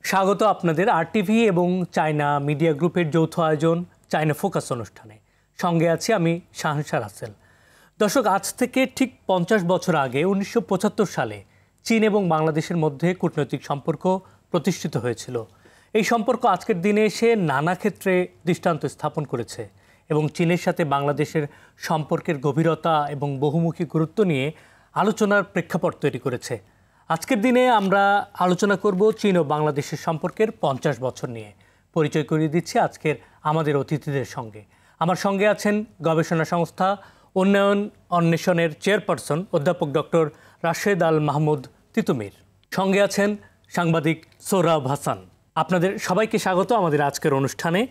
স্বাগত আপনাদের আরটিভি এবং চায়না মিডিয়া গ্রুপের যৌথ আয়োজন চায়না ফোকাস অনুষ্ঠানে। সঙ্গে আছি আমি শাহনশাহ রাসেল। দর্শক, আজ থেকে ঠিক 50 বছর আগে 1975 সালে চীন এবং বাংলাদেশের মধ্যে কূটনৈতিক সম্পর্ক প্রতিষ্ঠিত হয়েছিল। এই সম্পর্ক আজকের দিনে এসে নানা ক্ষেত্রে দৃষ্টান্ত স্থাপন করেছে এবং চীনের সাথে বাংলাদেশের সম্পর্কের গভীরতা এবং বহুমুখী গুরুত্ব নিয়ে আলোচনার প্রেক্ষাপট তৈরি করেছে। আজকের দিনে আমরা আলোচনা করব চীন ও বাংলাদেশের সম্পর্কের 50 বছর নিয়ে। পরিচয় করিয়ে দিচ্ছি আজকের আমাদের অতিথিদের সঙ্গে। আমার সঙ্গে আছেন গবেষণা সংস্থা উন্নয়ন অন্বেষণের চেয়ারপারসন অধ্যাপক ডক্টর রাশেদ আল মাহমুদ তিতুমির। সঙ্গে আছেন সাংবাদিক সোহরাব হাসান। আপনাদের সবাইকে স্বাগত আমাদের আজকের অনুষ্ঠানে।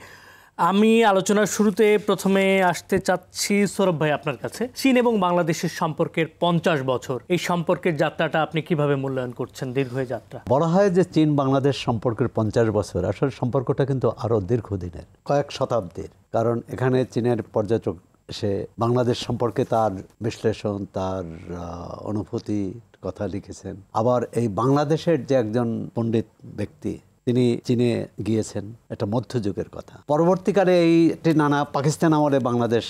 আমি আলোচনার শুরুতে প্রথমে আসতে চাচ্ছি সৌরভ ভাই আপনার কাছে। চীন এবং বাংলাদেশের সম্পর্কের 50 বছর, এই সম্পর্কের যাত্রাটা আপনি কিভাবে মূল্যায়ন করছেন? দীর্ঘ যাত্রা। বলা হয় যে চীন বাংলাদেশ সম্পর্কের 50 বছর, আসলে সম্পর্কটা কিন্তু আরও দীর্ঘদিনের, কয়েক শতাব্দীর। কারণ এখানে চীনের পর্যটক এসে বাংলাদেশ সম্পর্কে তার বিশ্লেষণ, তার অনুভূতি কথা লিখেছেন। আবার এই বাংলাদেশের যে একজন পণ্ডিত ব্যক্তি, তিনি চীনে গিয়েছেন, এটা মধ্যযুগের কথা। পরবর্তীকালে এইটি নানা পাকিস্তান আমলে বাংলাদেশ,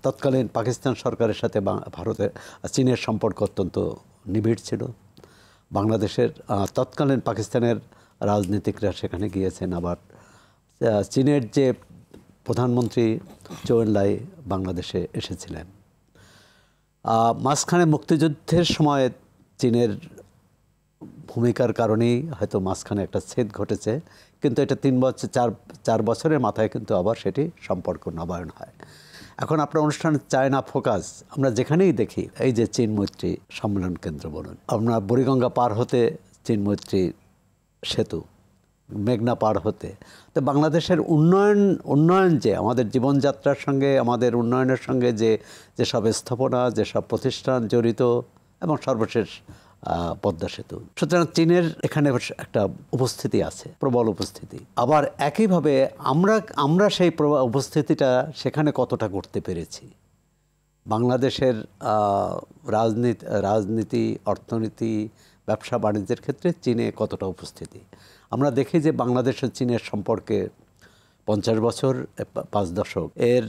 তৎকালীন পাকিস্তান সরকারের সাথে ভারতের চীনের সম্পর্ক অত্যন্ত নিবিড় ছিল। বাংলাদেশের তৎকালীন পাকিস্তানের রাজনীতিকরা সেখানে গিয়েছেন। আবার চীনের যে প্রধানমন্ত্রী চৌ এন-লাই বাংলাদেশে এসেছিলেন। মাঝখানে মুক্তিযুদ্ধের সময় চীনের ভূমিকার কারণেই হয়তো মাঝখানে একটা ছেদ ঘটেছে, কিন্তু এটা 4 বছরের মাথায় কিন্তু আবার সেটি সম্পর্ক নবায়ন হয়। এখন আপনার অনুষ্ঠানে চায়না ফোকাস আমরা যেখানেই দেখি, এই যে চীন মৈত্রী সম্মেলন কেন্দ্র বলুন, আমরা বুড়িগঙ্গা পার হতে চীন মৈত্রী সেতু, মেঘনা পার হতে, তো বাংলাদেশের উন্নয়ন যে আমাদের জীবনযাত্রার সঙ্গে, আমাদের উন্নয়নের সঙ্গে যেসব স্থাপনা, যেসব প্রতিষ্ঠান জড়িত, এবং সর্বশেষ পদ্মা সেতু। সুতরাং চীনের এখানে একটা উপস্থিতি আছে, প্রবল উপস্থিতি। আবার একইভাবে আমরা সেই উপস্থিতিটা সেখানে কতটা করতে পেরেছি। বাংলাদেশের রাজনীতি, অর্থনীতি, ব্যবসা বাণিজ্যের ক্ষেত্রে চীনে কতটা উপস্থিতি। আমরা দেখি যে বাংলাদেশের চীনের সম্পর্কে 50 বছর, 5 দশক এর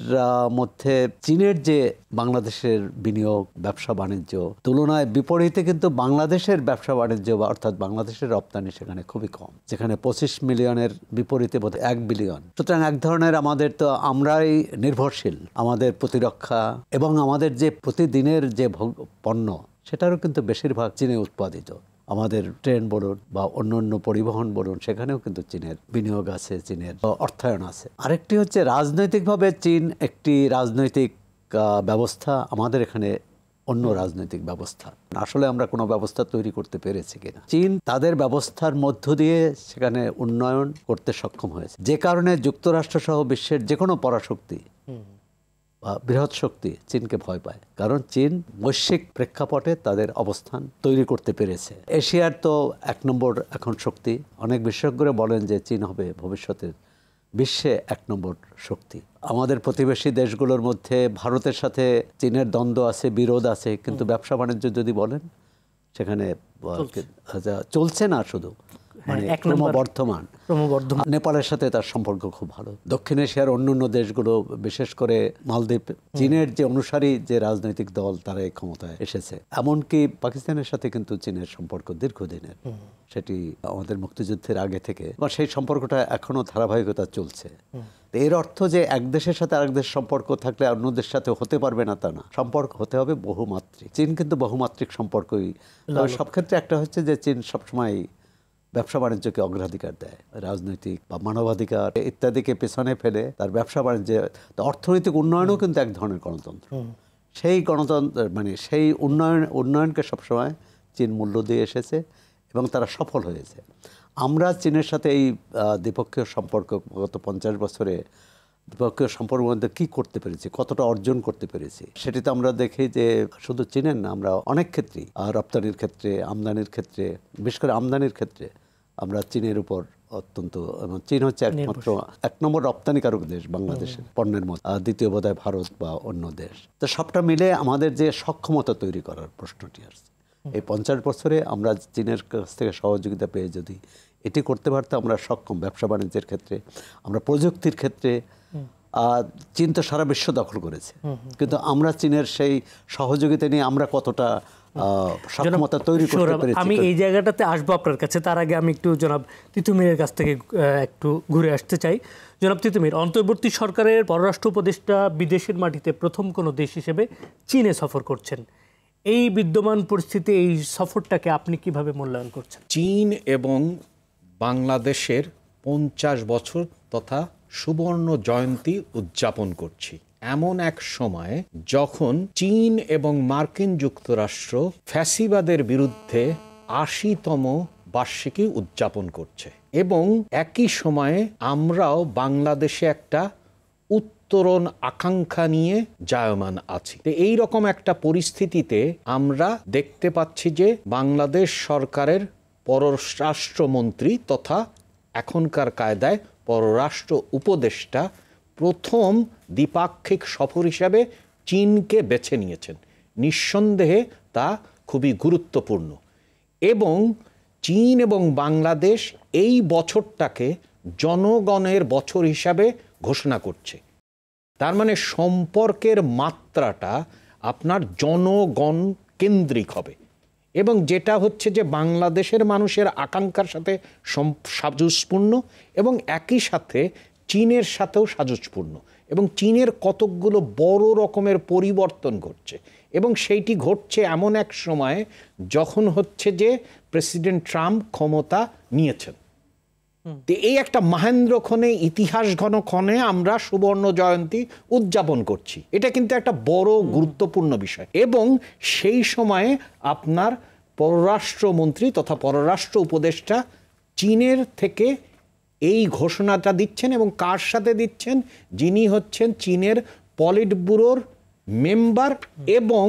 মধ্যে চীনের যে বাংলাদেশের বিনিয়োগ, ব্যবসা বাণিজ্য তুলনায় বিপরীতে কিন্তু বাংলাদেশের ব্যবসা বাণিজ্য অর্থাৎ বাংলাদেশের রপ্তানি সেখানে খুবই কম, যেখানে 25 মিলিয়নের বিপরীতে বোধহয় 1 বিলিয়ন। সুতরাং এক ধরনের আমাদের তো আমরাই নির্ভরশীল, আমাদের প্রতিরক্ষা এবং আমাদের যে প্রতিদিনের যে পণ্য সেটারও কিন্তু বেশিরভাগ চীনে উৎপাদিত। আমাদের ট্রেন বলুন বা অন্য পরিবহন বলুন, সেখানেও কিন্তু চীনের বিনিয়োগ আছে, চীনের অর্থায়ন আছে। আরেকটি হচ্ছে রাজনৈতিকভাবে চীন একটি রাজনৈতিক ব্যবস্থা, আমাদের এখানে অন্য রাজনৈতিক ব্যবস্থা। আসলে আমরা কোনো ব্যবস্থা তৈরি করতে পেরেছি কিনা। চীন তাদের ব্যবস্থার মধ্য দিয়ে সেখানে উন্নয়ন করতে সক্ষম হয়েছে, যে কারণে যুক্তরাষ্ট্র সহ বিশ্বের যে কোনো পরাশক্তি, বৃহৎ শক্তি চীনকে ভয় পায়। কারণ চীন বৈশ্বিক প্রেক্ষাপটে তাদের অবস্থান তৈরি করতে পেরেছে। এশিয়ার তো 1 নম্বর এখন শক্তি। অনেক বিশেষজ্ঞরা বলেন যে চীন হবে ভবিষ্যতের বিশ্বে 1 নম্বর শক্তি। আমাদের প্রতিবেশী দেশগুলোর মধ্যে ভারতের সাথে চীনের দ্বন্দ্ব আছে, বিরোধ আছে, কিন্তু ব্যবসা বাণিজ্য যদি বলেন সেখানে চলছে না, শুধু মানে ক্রমবর্ধমান। নেপালের সাথে তার সম্পর্ক খুব ভালো। দক্ষিণ এশিয়ার অন্যান্য দেশগুলো, বিশেষ করে মালদ্বীপ, চীনের যে অনুসারী যে রাজনৈতিক দল তারা এই ক্ষমতায় এসেছে। এমনকি পাকিস্তানের সাথে কিন্তু চীনের সম্পর্ক দীর্ঘদিনের, সেটি আমাদের মুক্তিযুদ্ধের আগে থেকে, বা সেই সম্পর্কটা এখনো ধারাবাহিকতা চলছে। এর অর্থ যে এক দেশের সাথে আরেক দেশের সম্পর্ক থাকলে অন্য দেশের সাথে হতে পারবে না তা না, সম্পর্ক হতে হবে বহুমাত্রিক। চীন কিন্তু বহুমাত্রিক সম্পর্কই। সব ক্ষেত্রে একটা হচ্ছে যে চীন সবসময় ব্যবসা বাণিজ্যকে অগ্রাধিকার দেয়, রাজনৈতিক বা মানবাধিকার ইত্যাদিকে পেছনে ফেলে তার ব্যবসা বাণিজ্য। অর্থনৈতিক উন্নয়নও কিন্তু এক ধরনের গণতন্ত্র। সেই গণতন্ত্র মানে সেই উন্নয়নকে সবসময় চীন মূল্য দিয়ে এসেছে এবং তারা সফল হয়েছে। আমরা চীনের সাথে এই দ্বিপক্ষীয় সম্পর্ক গত 50 বছরে দ্বিপক্ষীয় সম্পর্কের মধ্যে কী করতে পেরেছি, কতটা অর্জন করতে পেরেছি, সেটি তো আমরা দেখি যে শুধু চীনের না, আমরা অনেক ক্ষেত্রেই, রপ্তানির ক্ষেত্রে, আমদানির ক্ষেত্রে, বিশেষ করে আমদানির ক্ষেত্রে আমরা চীনের উপর অত্যন্ত, চীন হচ্ছে একমাত্র 1 নম্বর রপ্তানিকারক দেশ বাংলাদেশের পণ্যের মধ্যে, দ্বিতীয় বোধহয় ভারত বা অন্য দেশ। তো সবটা মিলে আমাদের যে সক্ষমতা তৈরি করার প্রশ্নটি আসছে, এই 50 বছরে আমরা চীনের কাছ থেকে সহযোগিতা পেয়ে যদি এটি করতে পারতে আমরা সক্ষম। ব্যবসা বাণিজ্যের ক্ষেত্রে, আমরা প্রযুক্তির ক্ষেত্রে চীন তো সারা বিশ্ব দখল করেছে, কিন্তু আমরা চীনের সেই সহযোগিতা নিয়ে আমরা কতটা সক্ষমতা তৈরি করতে পেরেছি। আমি এই জায়গাটাতে আসবো আপনার কাছে, তার আগে আমি একটু জনাব তিতুমীরের কাছ থেকে একটু ঘুরে আসতে চাই। জনাব তিতুমীর, অন্তর্বর্তী সরকারের পররাষ্ট্র উপদেষ্টা বিদেশের মাটিতে প্রথম কোনো দেশ হিসেবে চীনে সফর করছেন। এই বিদ্যমান পরিস্থিতি, এই সফরটাকে আপনি কিভাবে মূল্যায়ন করছেন? চীন এবং বাংলাদেশের 50 বছর তথা সুবর্ণ জয়ন্তী উদযাপন করছি এমন এক সময়ে যখন চীন এবং মার্কিন যুক্তরাষ্ট্র ফ্যাসিবাদের বিরুদ্ধে 80তম বার্ষিকী উদযাপন করছে, এবং একই সময়ে আমরাও বাংলাদেশে একটা উত্তরণ আকাঙ্ক্ষা নিয়ে জায়মান আছি। তো এই রকম একটা পরিস্থিতিতে আমরা দেখতে পাচ্ছি যে বাংলাদেশ সরকারের পররাষ্ট্রমন্ত্রী তথা এখনকার কায়দায় পররাষ্ট্র উপদেষ্টা প্রথম দ্বিপাক্ষিক সফর হিসাবে চীনকে বেছে নিয়েছেন। নিঃসন্দেহে তা খুবই গুরুত্বপূর্ণ, এবং চীন এবং বাংলাদেশ এই বছরটাকে জনগণের বছর হিসাবে ঘোষণা করছে। তার মানে সম্পর্কের মাত্রাটা আপনার জনগণ কেন্দ্রিক হবে, এবং যেটা হচ্ছে যে বাংলাদেশের মানুষের আকাঙ্ক্ষার সাথে সাজুজপূর্ণ, এবং একই সাথে চীনের সাথেও সাজুজপূর্ণ, এবং চীনের কতকগুলো বড় রকমের পরিবর্তন ঘটছে, এবং সেইটি ঘটছে এমন এক সময়ে যখন হচ্ছে যে প্রেসিডেন্ট ট্রাম্প ক্ষমতা নিয়েছেন। এই একটা মহেন্দ্রক্ষণে, ইতিহাস ঘনক্ষণে আমরা সুবর্ণ জয়ন্তী উদযাপন করছি। এটা কিন্তু একটা বড় গুরুত্বপূর্ণ বিষয়, এবং সেই সময়ে আপনার পররাষ্ট্রমন্ত্রী তথা পররাষ্ট্র উপদেষ্টা চীনের থেকে এই ঘোষণাটা দিচ্ছেন, এবং কার সাথে দিচ্ছেন? যিনি হচ্ছেন চীনের পলিট ব্যুরোর মেম্বার এবং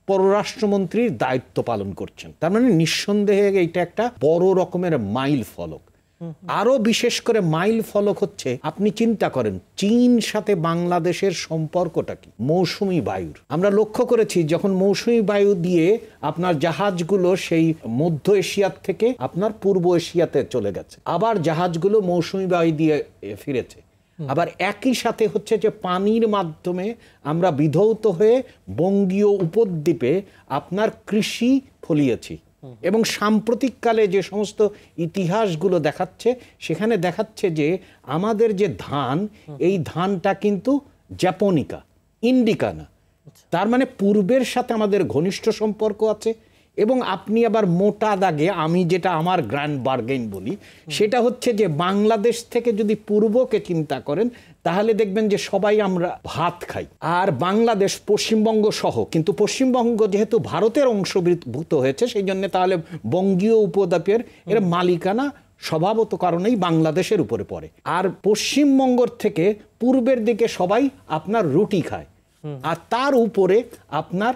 পররাষ্ট্রমন্ত্রীর দায়িত্ব পালন করছেন। তার মানে নিঃসন্দেহে এটা একটা বড় রকমের মাইল ফলক। আরো বিশেষ করে মাইল ফলক হচ্ছে, আপনি চিন্তা করেন চীন সাথে বাংলাদেশের সম্পর্কটা কি? মৌসুমী বায়ুর আমরা লক্ষ্য করেছি, যখন মৌসুমী বায়ু দিয়ে আপনার জাহাজগুলো সেই মধ্য এশিয়ার থেকে আপনার পূর্ব এশিয়াতে চলে গেছে, আবার জাহাজগুলো মৌসুমী বায়ু দিয়ে ফিরেছে, আবার একই সাথে হচ্ছে যে পানির মাধ্যমে আমরা বিধৌত হয়ে বঙ্গীয় উপদ্বীপে আপনার কৃষি ফলিয়েছি, এবং সাম্প্রতিককালে যে সমস্ত ইতিহাসগুলো দেখাচ্ছে, সেখানে দেখাচ্ছে যে আমাদের যে ধান, এই ধানটা কিন্তু জাপনিকা, ইন্ডিকা না। তার মানে পূর্বের সাথে আমাদের ঘনিষ্ঠ সম্পর্ক আছে, এবং আপনি আবার মোটা দাগে আমি যেটা আমার গ্র্যান্ড বার্গেন বলি, সেটা হচ্ছে যে বাংলাদেশ থেকে যদি পূর্বকে চিন্তা করেন, তাহলে দেখবেন যে সবাই আমরা ভাত খাই, আর বাংলাদেশ পশ্চিমবঙ্গ সহ, কিন্তু পশ্চিমবঙ্গ যেহেতু ভারতের অংশভূত হয়েছে, সেই জন্য তাহলে বঙ্গীয় উপদ্বীপের এর মালিকানা স্বভাবত কারণেই বাংলাদেশের উপরে পড়ে, আর পশ্চিমবঙ্গর থেকে পূর্বের দিকে সবাই আপনার রুটি খায়, আর তার উপরে আপনার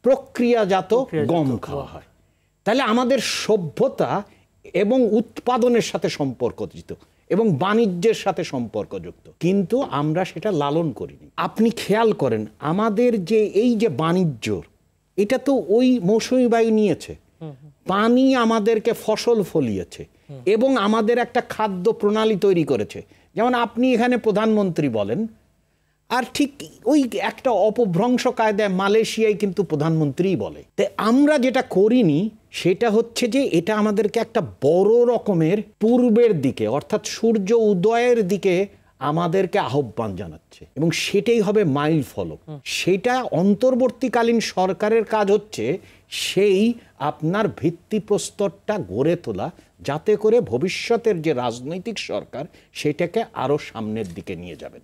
প্রক্রিয়াজাত গম খাওয়া হয়। তাহলে আমাদের সভ্যতা এবং উৎপাদনের সাথে সম্পর্কযুক্ত এবং বাণিজ্যের সাথে সম্পর্কযুক্ত, কিন্তু আমরা সেটা লালন করিনি। আপনি খেয়াল করেন আমাদের যে এই যে বাণিজ্য, এটা তো ওই মৌসুমী বায়ু নিয়েছে, পানি আমাদেরকে ফসল ফলিয়েছে, এবং আমাদের একটা খাদ্য প্রণালী তৈরি করেছে। যেমন আপনি এখানে প্রধানমন্ত্রী বলেন, আর ঠিক ওই একটা অপভ্রংশ কায়দায় মালয়েশিয়ায় কিন্তু প্রধানমন্ত্রীই বলে। তাই আমরা যেটা করিনি সেটা হচ্ছে যে এটা আমাদেরকে একটা বড় রকমের পূর্বের দিকে, অর্থাৎ সূর্য উদয়ের দিকে আমাদেরকে আহ্বান জানাচ্ছে, এবং সেটাই হবে মাইল ফলক। সেটা অন্তর্বর্তীকালীন সরকারের কাজ হচ্ছে সেই আপনার ভিত্তিপ্রস্তরটা গড়ে তোলা, যাতে করে ভবিষ্যতের যে রাজনৈতিক সরকার সেটাকে আরো সামনের দিকে নিয়ে যাবেন।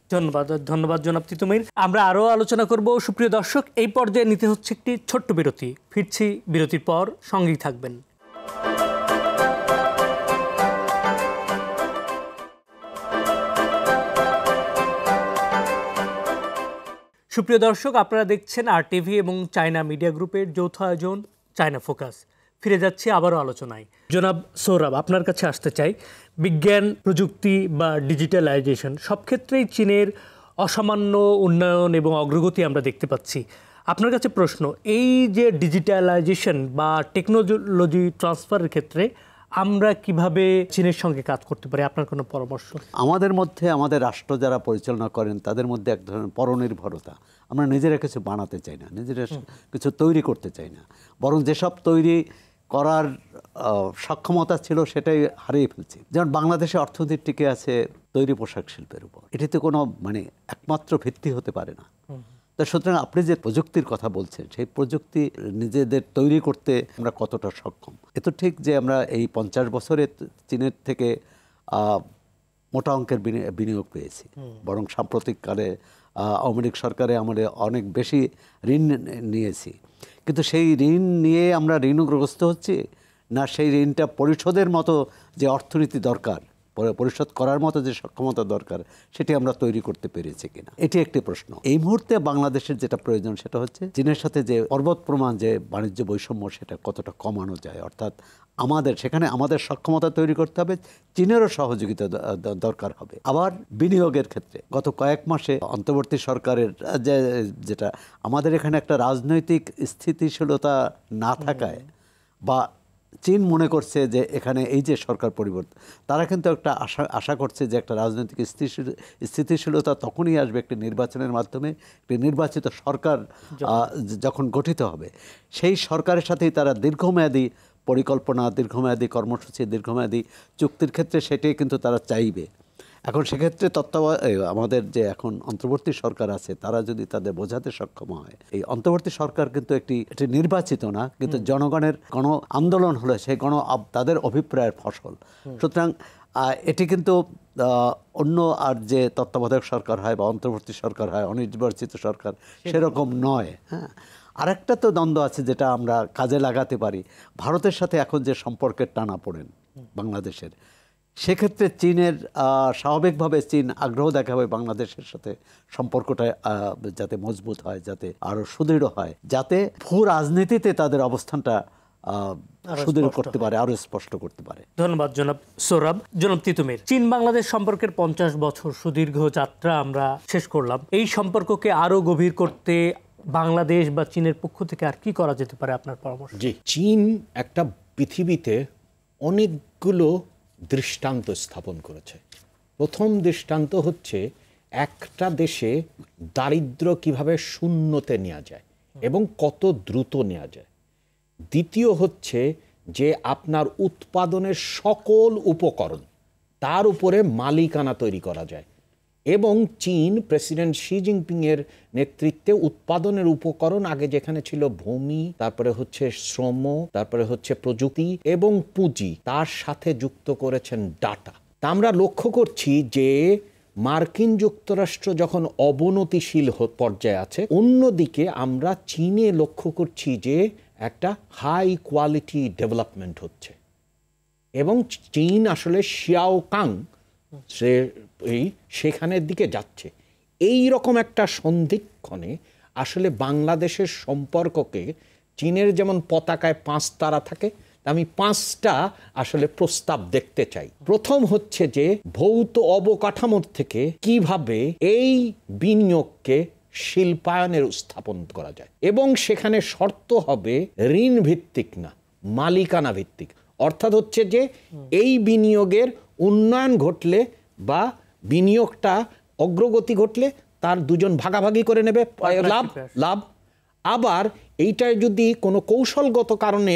ধন্যবাদ জনাব তিতুমীর। আমরা আরো আলোচনা করব। সুপ্রিয় দর্শক, এই পর্যায়ে নিতে হচ্ছে একটি ছোট্ট বিরতি। ফিরছি বিরতির পর, সঙ্গেই থাকবেন। সুপ্রিয় দর্শক, আপনারা দেখছেন RTV এবং চায়না মিডিয়া গ্রুপের যৌথ আয়োজন চায়না ফোকাস। ফিরে যাচ্ছি আবারও আলোচনায়। জনাব সোহরাব, আপনার কাছে আসতে চাই। বিজ্ঞান, প্রযুক্তি বা ডিজিটালাইজেশন সব ক্ষেত্রেই চীনের অসামান্য উন্নয়ন এবং অগ্রগতি আমরা দেখতে পাচ্ছি। আপনার কাছে প্রশ্ন, এই যে ডিজিটালাইজেশন বা টেকনোলজি ট্রান্সফারের ক্ষেত্রে আমরা কিভাবে চীনের সঙ্গে কাজ করতে পারি, আপনার কোনো পরামর্শ? আমাদের মধ্যে, আমাদের রাষ্ট্র যারা পরিচালনা করেন তাদের মধ্যে এক ধরনের পরনির্ভরতা। আমরা নিজেরা কিছু বানাতে চাই না, নিজেরা কিছু তৈরি করতে চাই না, বরং যেসব তৈরি করার সক্ষমতা ছিল সেটাই হারিয়ে ফেলছি। যেমন বাংলাদেশে অর্থনীতি টিকে আছে তৈরি পোশাক শিল্পের উপর, এটিতে কোনো একমাত্র ভিত্তি হতে পারে না। তো সুতরাং আপনি যে প্রযুক্তির কথা বলছেন, সেই প্রযুক্তি নিজেদের তৈরি করতে আমরা কতটা সক্ষম? এ তো ঠিক যে আমরা এই 50 বছরে চীনের থেকে মোটা অঙ্কের বিনিয়োগ পেয়েছি, বরং সাম্প্রতিককালে আওয়ামী লীগ সরকারে আমরা অনেক বেশি ঋণ নিয়েছি। কিন্তু সেই ঋণ নিয়ে আমরা ঋণগ্রস্ত হচ্ছি না, সেই ঋণটা পরিশোধের মতো যে অর্থনীতি দরকার, পরিশোধ করার মতো যে সক্ষমতা দরকার, সেটি আমরা তৈরি করতে পেরেছি কিনা, এটি একটি প্রশ্ন। এই মুহূর্তে বাংলাদেশের যেটা প্রয়োজন সেটা হচ্ছে চীনের সাথে যে পর্বত প্রমাণ যে বাণিজ্য বৈষম্য, সেটা কতটা কমানো যায়। অর্থাৎ সেখানে আমাদের সক্ষমতা তৈরি করতে হবে, চীনেরও সহযোগিতা দরকার হবে। আবার বিনিয়োগের ক্ষেত্রে গত কয়েক মাসে অন্তর্বর্তী সরকারের যেটা আমাদের এখানে একটা রাজনৈতিক স্থিতিশীলতা না থাকায়, বা চীন মনে করছে যে এখানে এই যে সরকার পরিবর্তন, তারা কিন্তু একটা আশা করছে যে একটা রাজনৈতিক স্থিতিশীলতা তখনই আসবে একটি নির্বাচনের মাধ্যমে, একটি নির্বাচিত সরকার যখন গঠিত হবে। সেই সরকারের সাথেই তারা দীর্ঘমেয়াদী পরিকল্পনা, দীর্ঘমেয়াদী কর্মসূচি, দীর্ঘমেয়াদী চুক্তির ক্ষেত্রে সেটাই কিন্তু তারা চাইবে। এখন সেক্ষেত্রে আমাদের যে এখন অন্তর্বর্তী সরকার আছে, তারা যদি তাদের বোঝাতে সক্ষম হয়, এই অন্তর্বর্তী সরকার কিন্তু এটি নির্বাচিত না, কিন্তু জনগণের গণ আন্দোলন হলে সেই তাদের অভিপ্রায়ের ফসল। সুতরাং এটি কিন্তু অন্য আর যে তত্ত্বাবধায়ক সরকার হয় বা অন্তর্বর্তী সরকার হয়, অনির্বাচিত সরকার, সেরকম নয়। হ্যাঁ, আরেকটা তো দ্বন্দ্ব আছে যেটা আমরা কাজে লাগাতে পারি। ভারতের সাথে এখন যে সম্পর্কের টানাপোড়েন বাংলাদেশের, সেক্ষেত্রে চীনের স্বাভাবিকভাবে চীন আগ্রহ দেখাবে বাংলাদেশের সাথে সম্পর্কটা যাতে মজবুত হয়, যাতে আরও সুদৃঢ় হয়, যাতে ভূ রাজনীতিতে তাদের অবস্থানটা সুদৃঢ় করতে পারে, আরও স্পষ্ট করতে পারে। ধন্যবাদ জনাব সোহরাব। জনাব তিতুমীর, চীন বাংলাদেশ সম্পর্কের 50 বছর সুদীর্ঘ যাত্রা আমরা শেষ করলাম। এই সম্পর্ককে আরও গভীর করতে বাংলাদেশ বা চীনের পক্ষ থেকে আর কি করা যেতে পারে, আপনার পরামর্শ? জি, চীন একটা পৃথিবীতে অনেকগুলো দৃষ্টান্ত স্থাপন করেছে। প্রথম দৃষ্টান্ত হচ্ছে একটা দেশে দারিদ্র্য কিভাবে শূন্যতে নেওয়া যায় এবং কত দ্রুত নেওয়া যায়। দ্বিতীয় হচ্ছে যে আপনার উৎপাদনের সকল উপকরণ, তার উপরে মালিকানা তৈরি করা যায়। এবং চীন প্রেসিডেন্ট শি জিনপিংয়ের নেতৃত্বে উৎপাদনের উপকরণ আগে যেখানে ছিল ভূমি, তারপরে হচ্ছে শ্রম, তারপরে হচ্ছে প্রযুক্তি এবং পুঁজি, তার সাথে যুক্ত করেছেন ডাটা। তা আমরা লক্ষ্য করছি যে মার্কিন যুক্তরাষ্ট্র যখন অবনতিশীল পর্যায়ে আছে, অন্যদিকে আমরা চীনে লক্ষ্য করছি যে একটা হাই কোয়ালিটি ডেভেলপমেন্ট হচ্ছে। এবং চীন আসলে শিয়াওকাং সেখানের দিকে যাচ্ছে। এই রকম একটা সন্ধিক্ষণে আসলে বাংলাদেশের সম্পর্ককে, চীনের যেমন পতাকায় 5 তারা থাকে, আমি 5টা আসলে প্রস্তাব দেখতে চাই। প্রথম হচ্ছে যে ভৌত অবকাঠামোর থেকে কিভাবে এই বিনিয়োগকে শিল্পায়নের স্থাপন করা যায়, এবং সেখানে শর্ত হবে ঋণ ভিত্তিক না, মালিকানা ভিত্তিক। অর্থাৎ হচ্ছে যে এই বিনিয়োগের উন্নয়ন ঘটলে বা বিনিয়োগটা অগ্রগতি ঘটলে তার দুজন ভাগাভাগি করে নেবে, লাভ। আবার এইটায় যদি কোনো কৌশলগত কারণে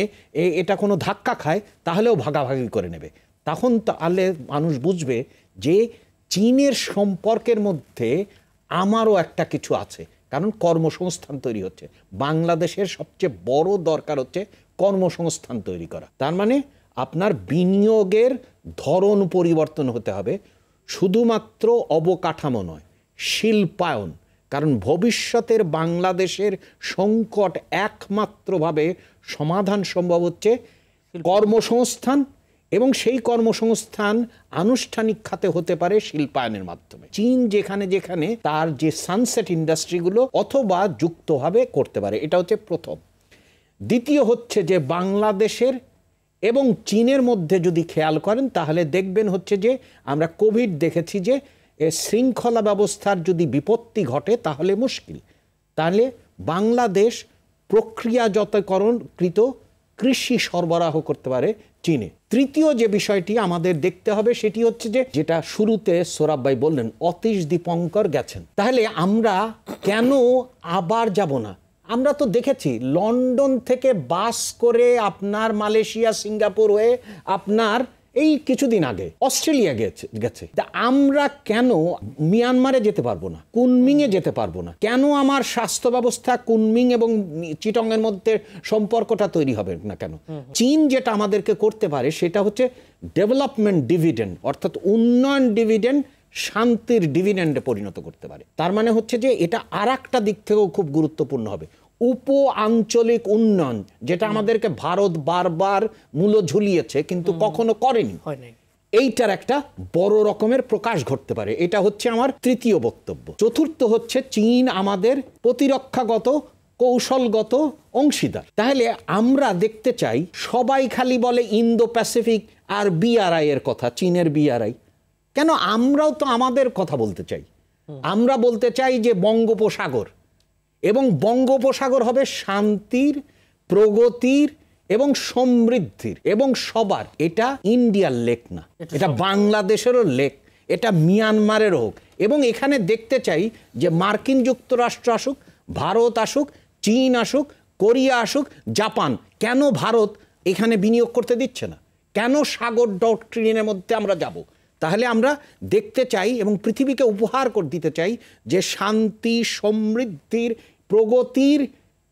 এটা কোনো ধাক্কা খায়, তাহলেও ভাগাভাগি করে নেবে। তখন তাহলে মানুষ বুঝবে যে চীনের সম্পর্কের মধ্যে আমারও একটা কিছু আছে, কারণ কর্মসংস্থান তৈরি হচ্ছে। বাংলাদেশের সবচেয়ে বড় দরকার হচ্ছে কর্মসংস্থান তৈরি করা। তার মানে আপনার বিনিয়োগের ধরন পরিবর্তন হতে হবে, শুধুমাত্র অবকাঠামো নয়, শিল্পায়ন। কারণ ভবিষ্যতের বাংলাদেশের সংকট একমাত্রভাবে সমাধান সম্ভব হচ্ছে কর্মসংস্থান, এবং সেই কর্মসংস্থান আনুষ্ঠানিক খাতে হতে পারে শিল্পায়নের মাধ্যমে। চীন যেখানে যেখানে তার যে সানসেট ইন্ডাস্ট্রিগুলো অথবা যুক্তভাবে করতে পারে, এটা হচ্ছে প্রথম। দ্বিতীয় হচ্ছে যে বাংলাদেশের এবং চীনের মধ্যে যদি খেয়াল করেন তাহলে দেখবেন হচ্ছে যে আমরা কোভিড দেখেছি যে শৃঙ্খলা ব্যবস্থার যদি বিপত্তি ঘটে তাহলে মুশকিল। তাহলে বাংলাদেশ প্রক্রিয়াজাতকরণকৃত কৃষি সরবরাহ করতে পারে চীনে। তৃতীয় যে বিষয়টি আমাদের দেখতে হবে সেটি হচ্ছে যে, যেটা শুরুতে সোহরাব ভাই বললেন, অতীশ দীপঙ্কর গেছেন, তাহলে আমরা কেন আবার যাব না? আমরা তো দেখেছি লন্ডন থেকে বাস করে আপনার মালয়েশিয়া, সিঙ্গাপুর হয়ে আপনার এই কিছুদিন আগে অস্ট্রেলিয়া গেছে। আমরা কেন মিয়ানমারে যেতে পারবো না, কুনমিংয়ে যেতে পারবো না? কেন আমার স্বাস্থ্য ব্যবস্থা কুনমিং এবং চিটংয়ের মধ্যে সম্পর্কটা তৈরি হবে না কেন? চীন যেটা আমাদেরকে করতে পারে সেটা হচ্ছে ডেভেলপমেন্ট ডিভিডেন্ড, অর্থাৎ উন্নয়ন ডিভিডেন্ড শান্তির ডিভিডেন্ডে পরিণত করতে পারে। তার মানে হচ্ছে যে এটা আর একটা দিক থেকেও খুব গুরুত্বপূর্ণ হবে, উপ আঞ্চলিক উন্নয়ন, যেটা আমাদেরকে ভারত বারবার মূল ঝুলিয়েছে কিন্তু কখনো করেনি, এইটার একটা বড় রকমের প্রকাশ ঘটতে পারে। এটা হচ্ছে আমার তৃতীয় বক্তব্য। চতুর্থ হচ্ছে চীন আমাদের প্রতিরক্ষাগত কৌশলগত অংশীদার। তাহলে আমরা দেখতে চাই, সবাই খালি বলে ইন্দো প্যাসিফিক আর বিআরআই এর কথা, চীনের বিআরআই, কেন আমরাও তো আমাদের কথা বলতে চাই। আমরা বলতে চাই যে বঙ্গোপসাগর, এবং বঙ্গোপসাগর হবে শান্তির, প্রগতির এবং সমৃদ্ধির এবং সবার। এটা ইন্ডিয়ার লেক না, এটা বাংলাদেশেরও লেক, এটা মিয়ানমারেরও হোক। এবং এখানে দেখতে চাই যে মার্কিন যুক্তরাষ্ট্র আসুক, ভারত আসুক, চীন আসুক, কোরিয়া আসুক, জাপান, কেন ভারত এখানে বিনিয়োগ করতে দিচ্ছে না? কেন সাগর ডক্ট্রিনের মধ্যে আমরা যাব? তাহলে আমরা দেখতে চাই এবং পৃথিবীকে উপহার করে দিতে চাই যে শান্তি, সমৃদ্ধির, প্রগতির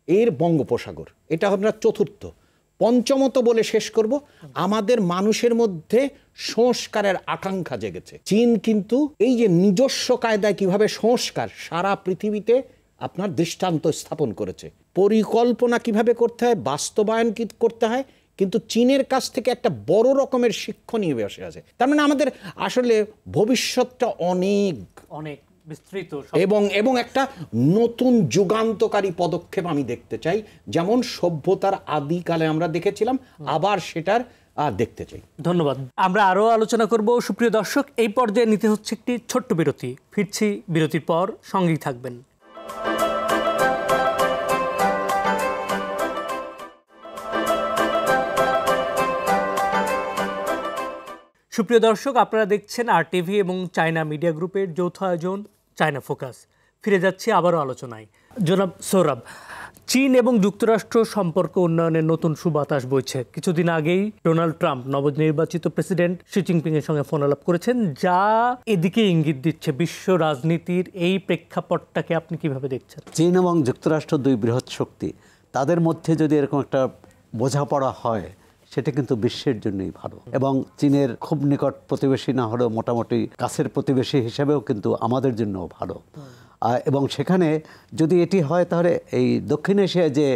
এর বঙ্গোপসাগর। এটা আমরা চতুর্থ। পঞ্চমত বলে শেষ করব, আমাদের মানুষের মধ্যে সংস্কারের আকাঙ্ক্ষা জেগেছে। চীন কিন্তু এই যে নিজস্ব কায়দায় কিভাবে সংস্কার সারা পৃথিবীতে আপনার দৃষ্টান্ত স্থাপন করেছে, পরিকল্পনা কিভাবে করতে হয়, বাস্তবায়ন কি করতে হয়, কিন্তু চীনের কাছ থেকে একটা বড় রকমের শিক্ষণীয় বিষয় আছে। তার মানে আমাদের আসলে ভবিষ্যৎটা অনেক অনেক বিস্তৃত এবং একটা নতুন যুগান্তকারী পদক্ষেপ আমি দেখতে চাই, যেমন সভ্যতার আদিকালে আমরা দেখেছিলাম, আবার সেটার দেখতে চাই। ধন্যবাদ। আমরা আরও আলোচনা করব। সুপ্রিয় দর্শক, এই পর্যায়ে নিতে হচ্ছে একটি ছোট্ট বিরতি। ফিরছি বিরতির পর, সঙ্গেই থাকবেন। সুপ্রিয় দর্শক, আপনারা দেখছেন RTV এবং চায়না মিডিয়া গ্রুপের যৌথ আয়োজন চায়না ফোকাস। ফিরে যাচ্ছি আবারও আলোচনায়। জনাব সোহরাব, চীন এবং যুক্তরাষ্ট্র সম্পর্ক উন্নয়নের নতুন সুবাতাস বইছে। কিছুদিন আগেই ডোনাল্ড ট্রাম্প নবনির্বাচিত প্রেসিডেন্ট শি জিনপিংয়ের সঙ্গে ফোন আলাপ করেছেন, যা এদিকে ইঙ্গিত দিচ্ছে। বিশ্ব রাজনীতির এই প্রেক্ষাপটটাকে আপনি কিভাবে দেখছেন? চীন এবং যুক্তরাষ্ট্র দুই বৃহৎ শক্তি, তাদের মধ্যে যদি এরকম একটা বোঝাপড়া হয়, সেটা কিন্তু বিশ্বের জন্যই ভালো। এবং চীনের খুব নিকট প্রতিবেশী না হলেও মোটামুটি কাছের প্রতিবেশী হিসেবেও কিন্তু আমাদের জন্যও ভালো। এবং সেখানে যদি এটি হয়, তাহলে এই দক্ষিণ এশিয়ায় যে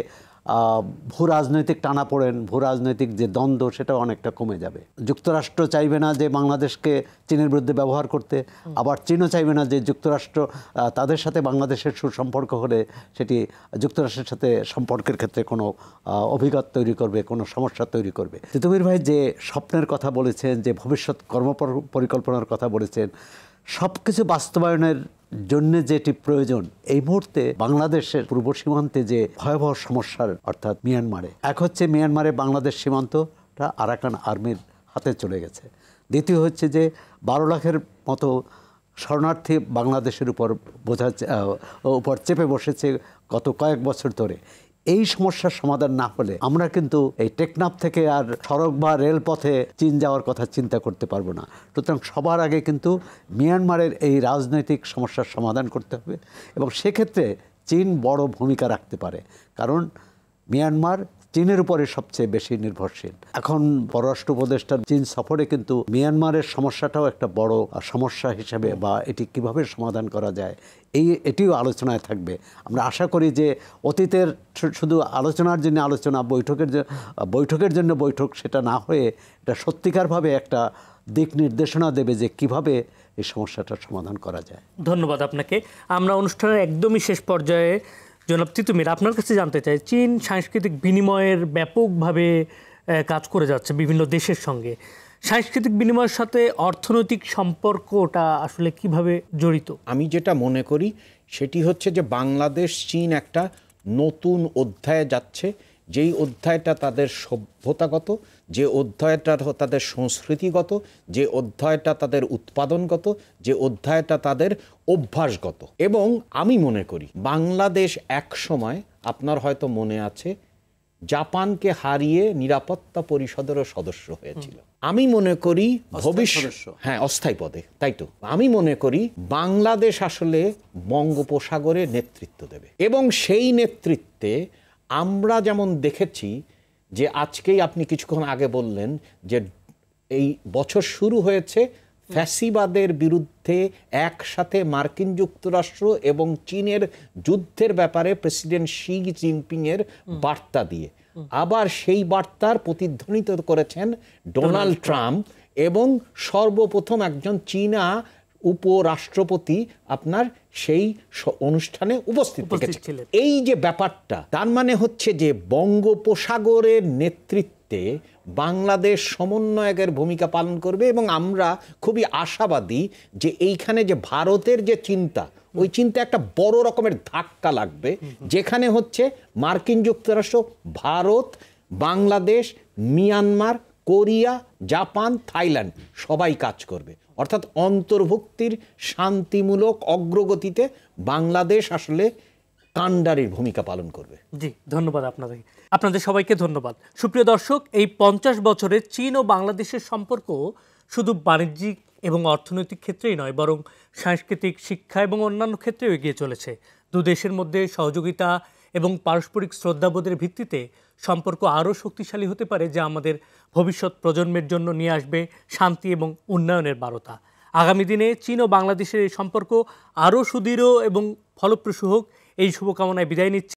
ভূ রাজনৈতিক টানাপোড়েন, ভূ রাজনৈতিক যে দ্বন্দ্ব, সেটা অনেকটা কমে যাবে। যুক্তরাষ্ট্র চাইবে না যে বাংলাদেশকে চীনের বিরুদ্ধে ব্যবহার করতে, আবার চীনও চাইবে না যে যুক্তরাষ্ট্র তাদের সাথে বাংলাদেশের সুসম্পর্ক হলে সেটি যুক্তরাষ্ট্রের সাথে সম্পর্কের ক্ষেত্রে কোনো অভিঘাত তৈরি করবে, কোনো সমস্যা তৈরি করবে। তিতুমীর ভাই যে স্বপ্নের কথা বলেছেন, যে ভবিষ্যৎ পরিকল্পনার কথা বলেছেন, সব কিছু বাস্তবায়নের জন্য যেটি প্রয়োজন, এই মুহূর্তে বাংলাদেশের পূর্ব সীমান্তে যে ভয়াবহ সমস্যার, অর্থাৎ মিয়ানমারে, এক হচ্ছে মিয়ানমারে বাংলাদেশ সীমান্তটা আরাকান আর্মির হাতে চলে গেছে। দ্বিতীয় হচ্ছে যে 12 লাখের মতো শরণার্থী বাংলাদেশের উপর চেপে বসেছে গত কয়েক বছর ধরে। এই সমস্যার সমাধান না হলে আমরা কিন্তু এই টেকনাফ থেকে আর সড়ক বা রেলপথে চীন যাওয়ার কথা চিন্তা করতে পারবো না। সুতরাং সবার আগে কিন্তু মিয়ানমারের এই রাজনৈতিক সমস্যার সমাধান করতে হবে, এবং সেক্ষেত্রে চীন বড় ভূমিকা রাখতে পারে, কারণ মিয়ানমার চীনের উপরে সবচেয়ে বেশি নির্ভরশীল। এখন পররাষ্ট্র উপদেষ্টার চীন সফরে কিন্তু মিয়ানমারের সমস্যাটাও একটা বড় সমস্যা হিসেবে, বা এটি কিভাবে সমাধান করা যায়, এটিও আলোচনায় থাকবে। আমরা আশা করি যে অতীতের শুধু আলোচনার জন্য আলোচনা, বৈঠকের জন্য বৈঠক, সেটা না হয়ে এটা সত্যিকারভাবে একটা দিক নির্দেশনা দেবে যে কিভাবে এই সমস্যাটার সমাধান করা যায়। ধন্যবাদ আপনাকে। আমরা অনুষ্ঠানের একদমই শেষ পর্যায়ে জনাব তিতুমীর, আপনার কাছে জানতে চাই, চীন সাংস্কৃতিক বিনিময়ের ব্যাপকভাবে কাজ করে যাচ্ছে বিভিন্ন দেশের সঙ্গে। সাংস্কৃতিক বিনিময়ের সাথে অর্থনৈতিক সম্পর্কটা আসলে কিভাবে জড়িত? আমি যেটা মনে করি সেটি হচ্ছে যে বাংলাদেশ চীন একটা নতুন অধ্যায়ে যাচ্ছে, যেই অধ্যায়টা তাদের সভ্যতাগত, যে অধ্যায়টা তাদের সংস্কৃতিগত, যে অধ্যায়টা তাদের উৎপাদনগত, যে অধ্যায়টা তাদের অভ্যাসগত। এবং আমি মনে করি বাংলাদেশ এক সময়, আপনার হয়তো মনে আছে, জাপানকে হারিয়ে নিরাপত্তা পরিষদেরও সদস্য হয়েছিল। আমি মনে করি হ্যাঁ, অস্থায়ী পদে, তাই তো। আমি মনে করি বাংলাদেশ আসলে বঙ্গোপসাগরে নেতৃত্ব দেবে, এবং সেই নেতৃত্বে আমরা যেমন দেখেছি যে আজকেই আপনি কিছুক্ষণ আগে বললেন যে এই বছর শুরু হয়েছে ফ্যাসিবাদের বিরুদ্ধে একসাথে মার্কিন যুক্তরাষ্ট্র এবং চীনের যুদ্ধের ব্যাপারে প্রেসিডেন্ট শি জিনপিং এর বার্তা দিয়ে, আবার সেই বার্তার প্রতিধ্বনিত করেছেন ডোনাল্ড ট্রাম্প, এবং সর্বপ্রথম একজন চীনা উপরাষ্ট্রপতি আপনার সেই অনুষ্ঠানে উপস্থিত ছিলেন। এই যে ব্যাপারটা, তার মানে হচ্ছে যে বঙ্গোপসাগরের নেতৃত্বে বাংলাদেশ সমন্বয়কের ভূমিকা পালন করবে, এবং আমরা খুবই আশাবাদী যে এইখানে যে ভারতের যে চিন্তা, ওই চিন্তা একটা বড় রকমের ধাক্কা লাগবে, যেখানে হচ্ছে মার্কিন যুক্তরাষ্ট্র, Bharat, Bangladesh, Myanmar, Korea, Japan, Thailand সবাই কাজ করবে। অর্থাৎ অন্তর্ভুক্তির শান্তিমূলক অগ্রগতিতে বাংলাদেশ আসলে কাণ্ডারির ভূমিকা পালন করবে। জি, ধন্যবাদ আপনাদের সবাইকে ধন্যবাদ। সুপ্রিয় দর্শক, এই ৫০ বছরে চীন ও বাংলাদেশের সম্পর্ক শুধু বাণিজ্যিক এবং অর্থনৈতিক ক্ষেত্রেই নয়, বরং সাংস্কৃতিক, শিক্ষা এবং অন্যান্য ক্ষেত্রেও এগিয়ে চলেছে। দু দেশের মধ্যে সহযোগিতা এবং পারস্পরিক শ্রদ্ধাবোধের ভিত্তিতে সম্পর্ক আরও শক্তিশালী হতে পারে, যা আমাদের ভবিষ্যৎ প্রজন্মের জন্য নিয়ে আসবে শান্তি এবং উন্নয়নের বার্তা। আগামী দিনে চীন ও বাংলাদেশের এই সম্পর্ক আরও সুদৃঢ় এবং ফলপ্রসূ হোক, এই শুভকামনায় বিদায় নিচ্ছি।